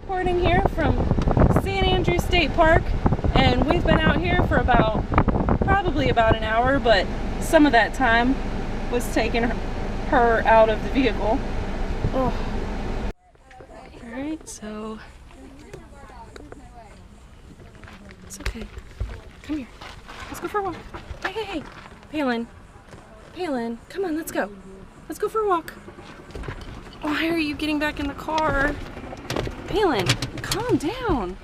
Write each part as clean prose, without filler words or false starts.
Reporting here from San Andrews State Park, and we've been out here for probably about an hour, but some of that time was taking her out of the vehicle. Oh. Alright, so it's okay. Come here. Let's go for a walk. Hey, hey, hey. Palyn. Palyn, come on, let's go. Let's go for a walk. Why are you getting back in the car? Palyn, calm down.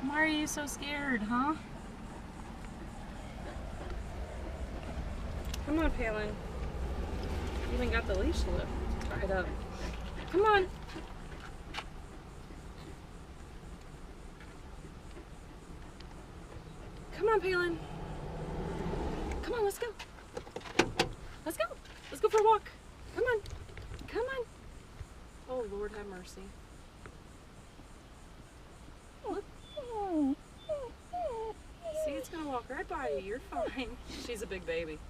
Why are you so scared, huh? Come on, Palyn. You even got the leash tied up. Come on. Come on, Palyn. Come on, let's go. Let's go. Let's go for a walk. Come on. Come on. Oh, Lord have mercy. Look. See, it's gonna walk right by you. You're fine. She's a big baby.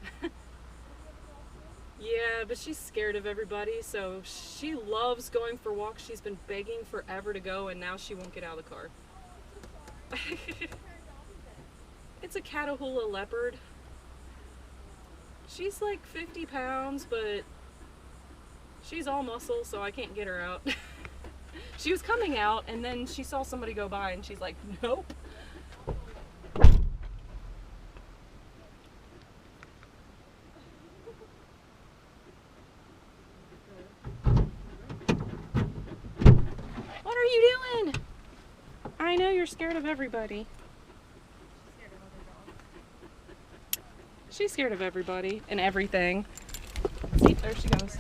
Yeah, but she's scared of everybody, so she loves going for walks. She's been begging forever to go, and now she won't get out of the car. It's a Catahoula leopard. She's like 50 pounds, but she's all muscle, so I can't get her out. She was coming out, and then she saw somebody go by, and she's like, nope. What are you doing? I know you're scared of everybody. She's scared of everybody and everything. See, there she goes.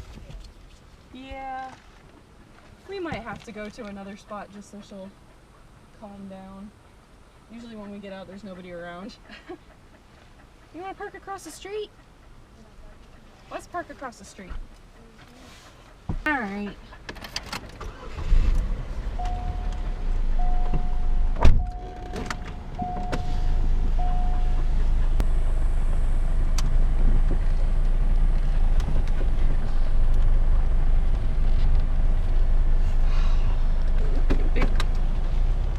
Yeah. We might have to go to another spot just so she'll calm down. Usually when we get out, there's nobody around. You want to park across the street? Let's park across the street. All right.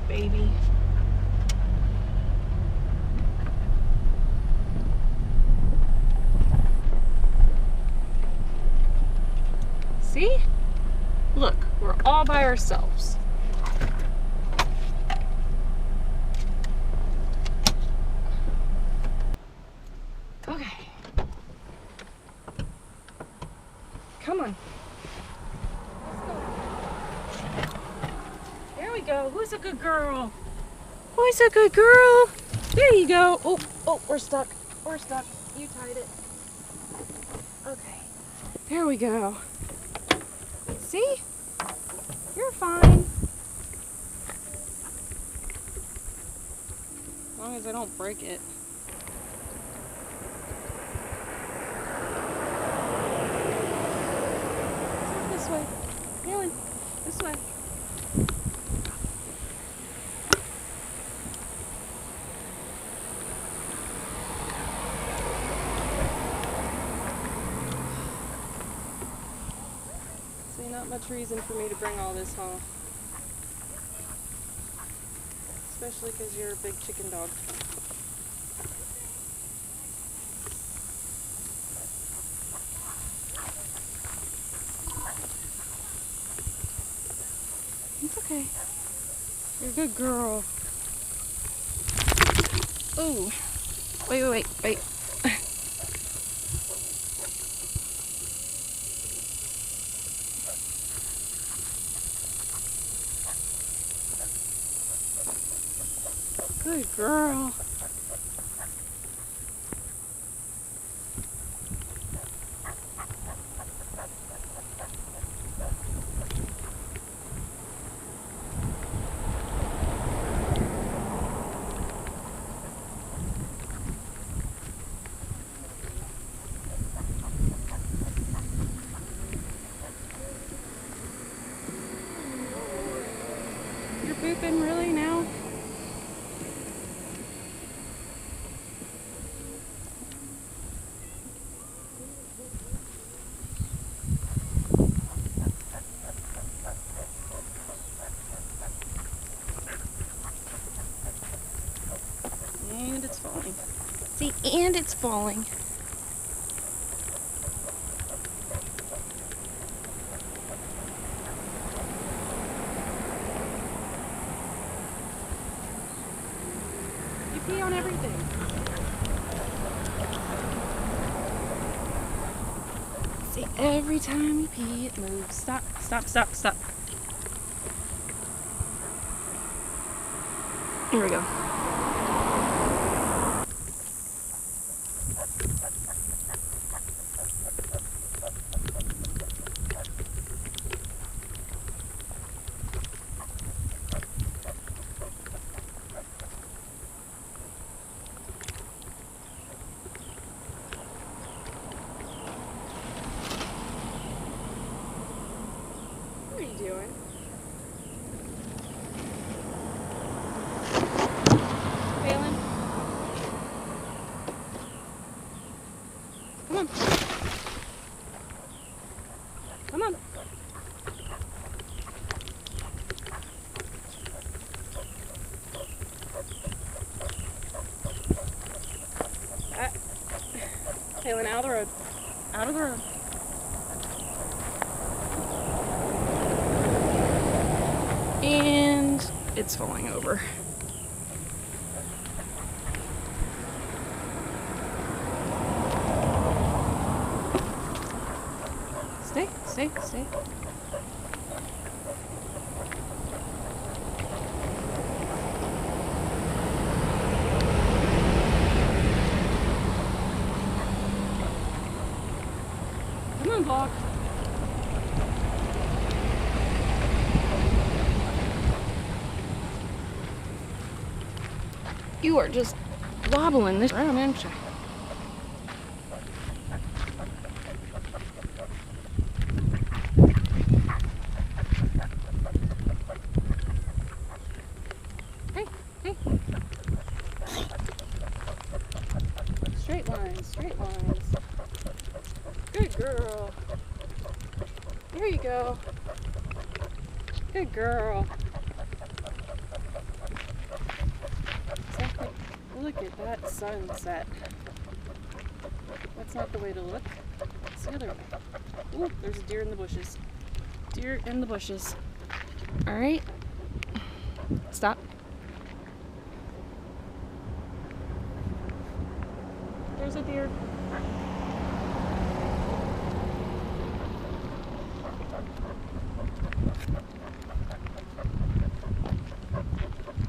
Baby. See? Look, we're all by ourselves. Okay. Come on. There we go. Who's a good girl? Who's a good girl? There you go. Oh, oh, we're stuck. We're stuck. You tied it. Okay. There we go. See? You're fine. As long as I don't break it. This way. Palyn, this way. Not much reason for me to bring all this home. Especially because you're a big chicken dog. It's okay. You're a good girl. Oh, wait. Good girl. Your big sleeping really now? And it's falling. See, and it's falling. You pee on everything. See, every time you pee, it moves. Stop, stop, stop, stop. Here we go. What are you doing? Palyn? Come on. Come on. Palyn, out of the road. Out of the road. And it's falling over. Stay, stay, stay. Come on, vlog. You are just wobbling this around, aren't you? Hey, hey. Straight lines, straight lines. Good girl. There you go. Good girl. Look at that sunset. That's not the way to look. It's the other way. Ooh, there's a deer in the bushes. Deer in the bushes. Alright. Stop. There's a deer.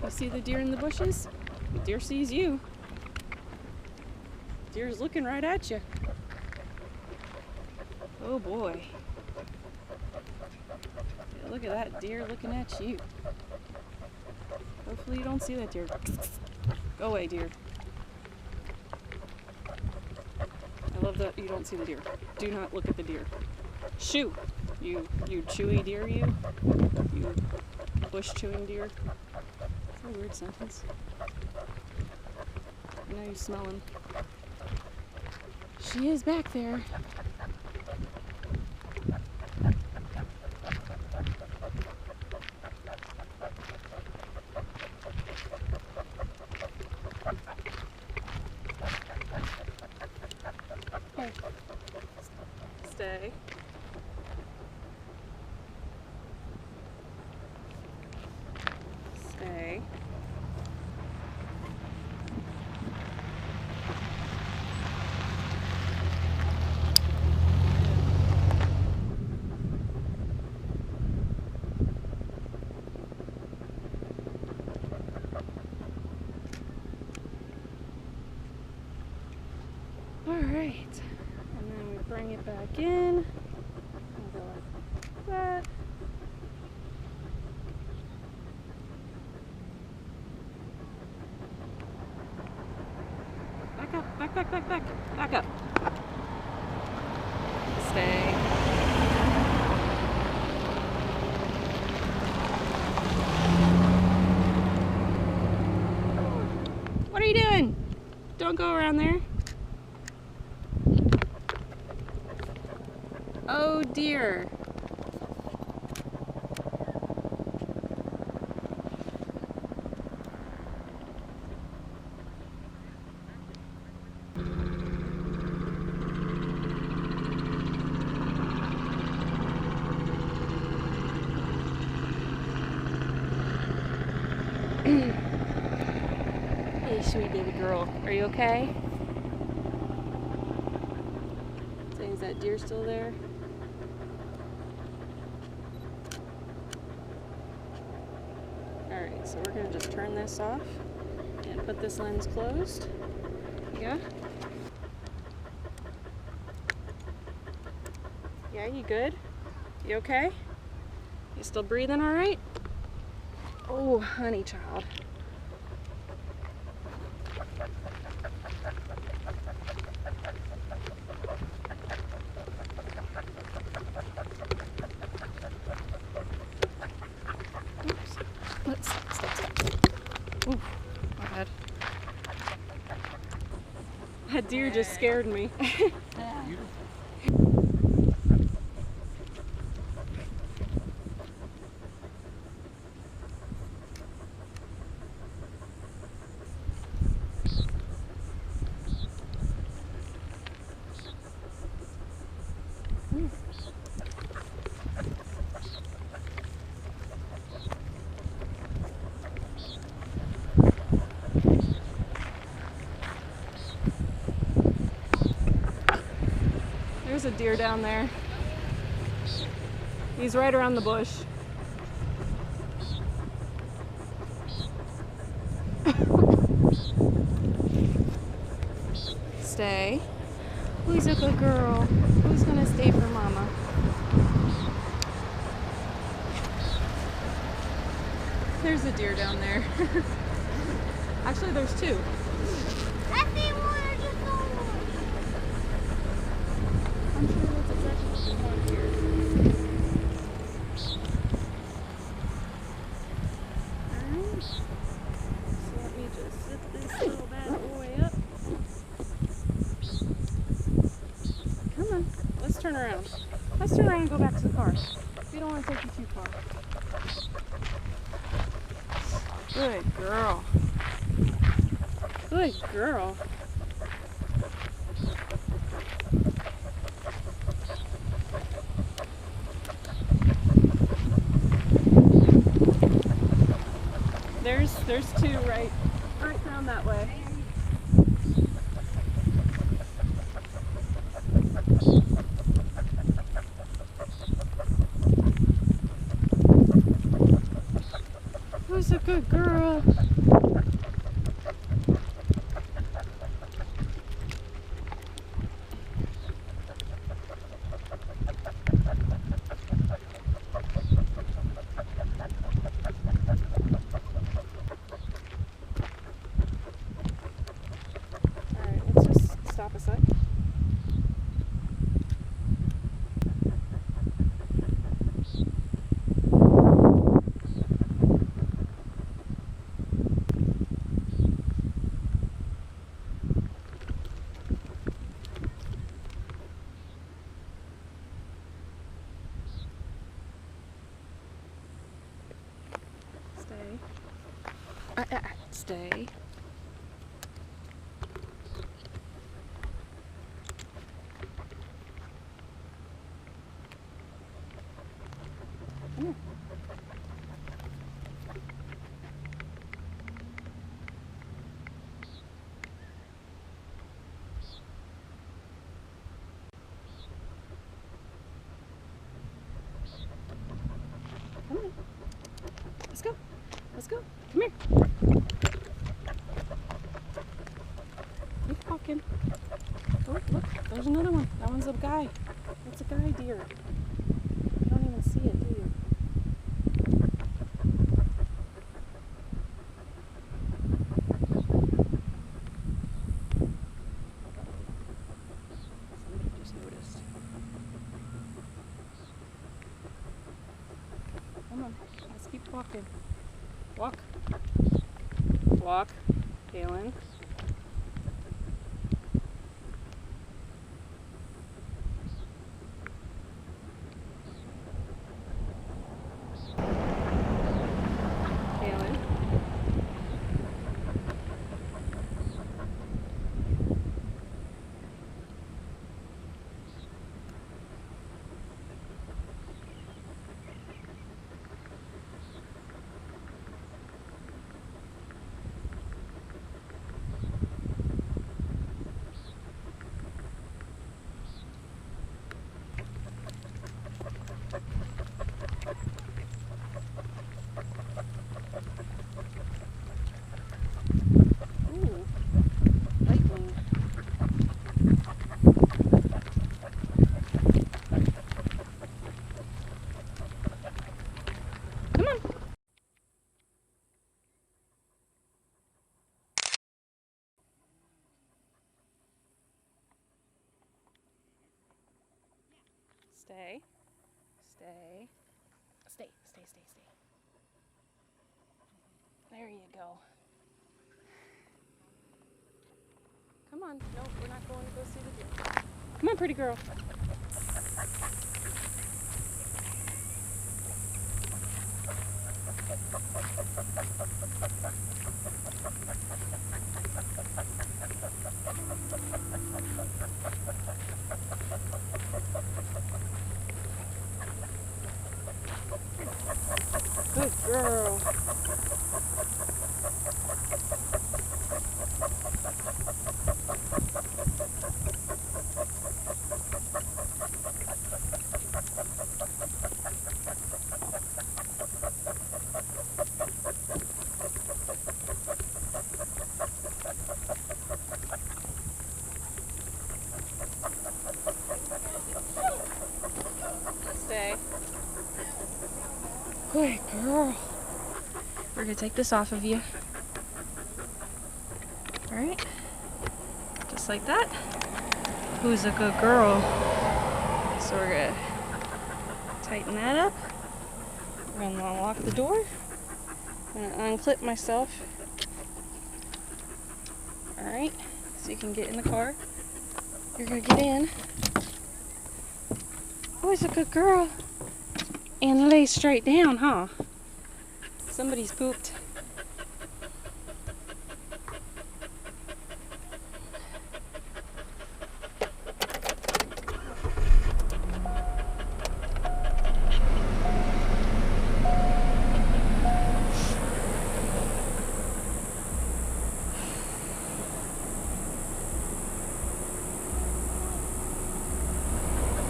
You see the deer in the bushes? The deer sees you. Deer's looking right at you. Oh boy. Yeah, look at that deer looking at you. Hopefully you don't see that deer. Go away, deer. I love that you don't see the deer. Do not look at the deer. Shoo! You chewy deer, you bush chewing deer. That's a weird sentence. Now you smell him. She is back there. Hey. Stay. Stay. Alright, and then we bring it back in, and go like that. Back up, back, back, back, back, back up. Stay. What are you doing? Don't go around there. Oh dear. Hey, sweet baby girl. Are you okay? Saying, is that deer still there? Alright, so we're going to just turn this off and put this lens closed. Yeah? Yeah, you good? You okay? You still breathing alright? Oh, honey child. Oops. Let's stop. Ooh, my bad. That deer just scared me. There's a deer down there. He's right around the bush. Stay. Who's a good girl? Who's gonna stay for mama? There's a deer down there. Actually, there's two. I see one, I just saw one. I'm sure that's exactly what we want here. Alright. So let me just sit this little bad boy up. Come on. Let's turn around. Let's turn around and go back to the car. We don't want to take you too far. Good girl. Good girl. There's two right down that way. Who's a good girl? Stop a sec. Stay. Stay. Come here. Come on. Let's go. Let's go. Come here. Keep walking. Oh, look. There's another one. That one's a guy. That's a guy deer. You don't even see it, do you? Somebody just noticed. Come on. Let's keep walking. Walk. Walk. Palyn. Stay. Stay. Stay, stay, stay, stay. There you go. Come on. No, we're not going to go see the deer. Come on, pretty girl. Good girl. Stay. Good girl. We're gonna take this off of you. Alright. Just like that. Who's a good girl? So we're gonna tighten that up. We're gonna unlock the door. I'm gonna unclip myself. Alright. So you can get in the car. You're gonna get in. Who's a good girl? And lay straight down, huh? Somebody's pooped.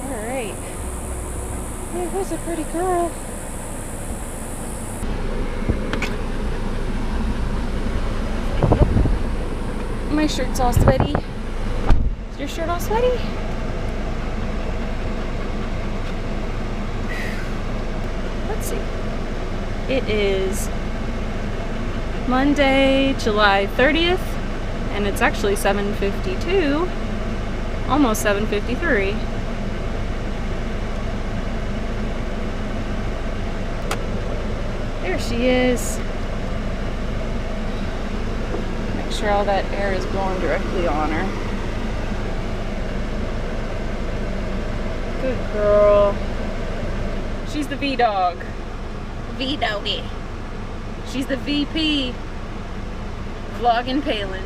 Alright. Hey, who's a pretty girl? My shirt's all sweaty. Is your shirt all sweaty? Let's see. It is Monday, July 30th, and it's actually 7:52, almost 7:53. There she is. Make sure all that air is blowing directly on her. Good girl. She's the V-Dog. V-Doggy. She's the VP. Vlogging Palyn.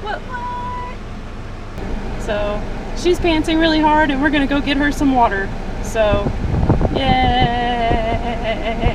What? So, she's panting really hard and we're gonna go get her some water. So, yay!